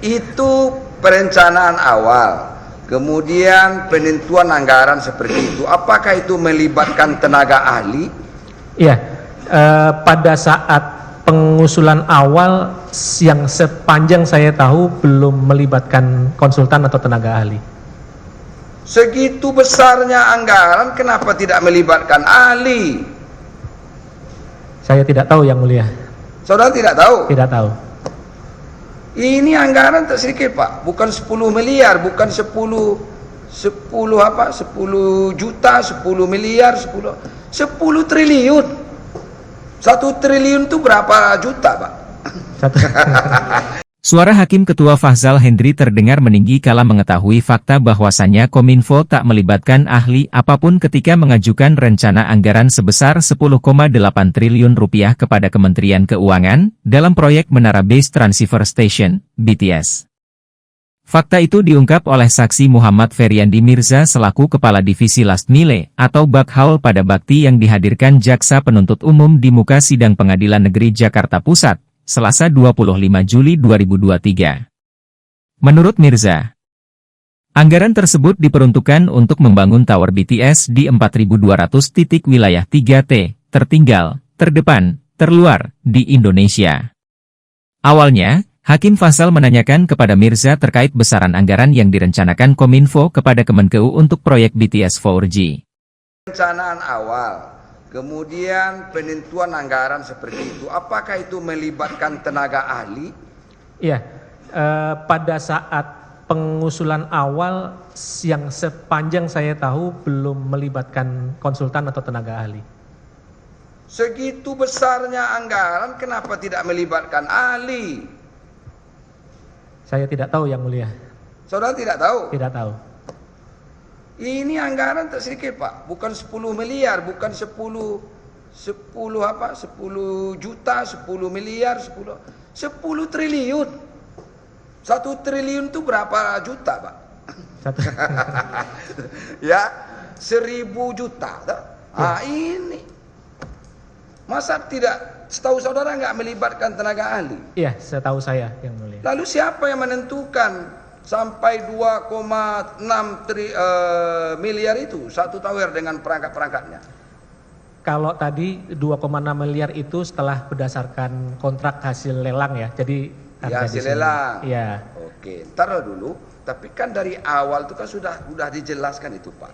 Itu perencanaan awal. Kemudian penentuan anggaran seperti itu. Apakah itu melibatkan tenaga ahli? Iya, pada saat pengusulan awal yang sepanjang saya tahu belum melibatkan konsultan atau tenaga ahli. Segitu besarnya anggaran, kenapa tidak melibatkan ahli? Saya tidak tahu, Yang Mulia. Saudara tidak tahu? Tidak tahu. Ini anggaran tak sedikit, Pak. Bukan 10 miliar, bukan 10 juta, 10 miliar, 10 triliun. 1 triliun itu berapa juta, Pak? Suara Hakim Ketua Fahzal Hendri terdengar meninggi kala mengetahui fakta bahwasannya Kominfo tak melibatkan ahli apapun ketika mengajukan rencana anggaran sebesar 10,8 triliun rupiah kepada Kementerian Keuangan dalam proyek Menara Base Transceiver Station, BTS. Fakta itu diungkap oleh saksi Muhammad Feryandi Mirza selaku Kepala Divisi Last Mile atau Bakhaul pada bakti yang dihadirkan Jaksa Penuntut Umum di muka sidang Pengadilan Negeri Jakarta Pusat, Selasa 25 Juli 2023. Menurut Mirza, anggaran tersebut diperuntukkan untuk membangun tower BTS di 4.200 titik wilayah 3T, tertinggal, terdepan, terluar, di Indonesia. Awalnya, Hakim Fahzal menanyakan kepada Mirza terkait besaran anggaran yang direncanakan Kominfo kepada Kemenkeu untuk proyek BTS 4G. Perencanaan awal, kemudian penentuan anggaran seperti itu. Apakah itu melibatkan tenaga ahli? Iya, pada saat pengusulan awal yang sepanjang saya tahu belum melibatkan konsultan atau tenaga ahli. Segitu besarnya anggaran, kenapa tidak melibatkan ahli? Saya tidak tahu, Yang Mulia. Saudara tidak tahu? Tidak tahu. Ini anggaran tak sedikit, Pak. Bukan 10 miliar, bukan 10 juta, 10 miliar, 10 triliun. 1 triliun itu berapa juta, Pak? Ya, 1.000 juta. Ini. Masa tidak, setahu saudara nggak melibatkan tenaga ahli? Iya, setahu saya, Yang Mulia. Lalu siapa yang menentukan sampai 2,6 miliar itu satu tower dengan perangkat-perangkatnya? Kalau tadi 2,6 miliar itu setelah berdasarkan kontrak hasil lelang ya. Jadi Ya, hasil lelang. Iya. Oke, taruh dulu. Tapi kan dari awal itu kan sudah dijelaskan itu, Pak.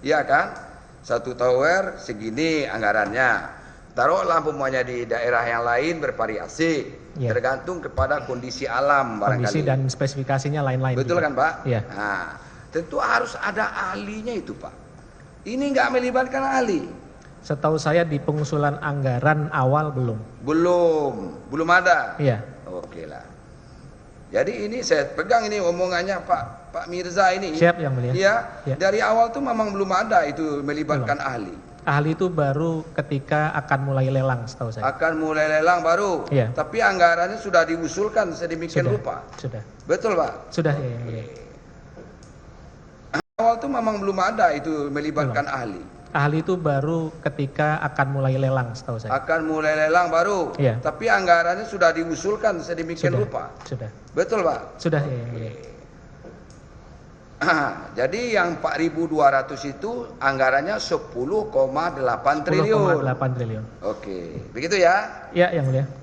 Iya kan? Satu tower segini anggarannya. Taruhlah umpamanya di daerah yang lain bervariasi, ya, tergantung kepada kondisi alam barangkali. Kondisi dan spesifikasinya lain-lain. Betul juga, kan, Pak? Iya. Nah, tentu harus ada ahlinya itu, Pak. Ini nggak melibatkan ahli. Setahu saya di pengusulan anggaran awal belum. Belum ada. Iya. Oke lah. Jadi ini saya pegang ini omongannya Pak Mirza ini. Siap, Yang Mulia. Iya. Ya. Dari awal tuh memang belum ada itu melibatkan ahli. Ahli itu baru ketika akan mulai lelang, setahu saya. Akan mulai lelang baru. Iya. Tapi anggarannya sudah diusulkan sedemikian rupa. Sudah. Betul, Pak? Sudah, ya, Yang Mulia. Awal tuh memang belum ada itu melibatkan ahli. Ahli itu baru ketika akan mulai lelang, setahu saya. Akan mulai lelang baru. Iya. Tapi anggarannya sudah diusulkan sedemikian rupa. Sudah. Betul, Pak? Sudah, ya, Yang Mulia. Jadi yang 4.200 itu anggarannya 10,8 triliun. 10,8 triliun. Oke, begitu ya? Ya, Yang Mulia.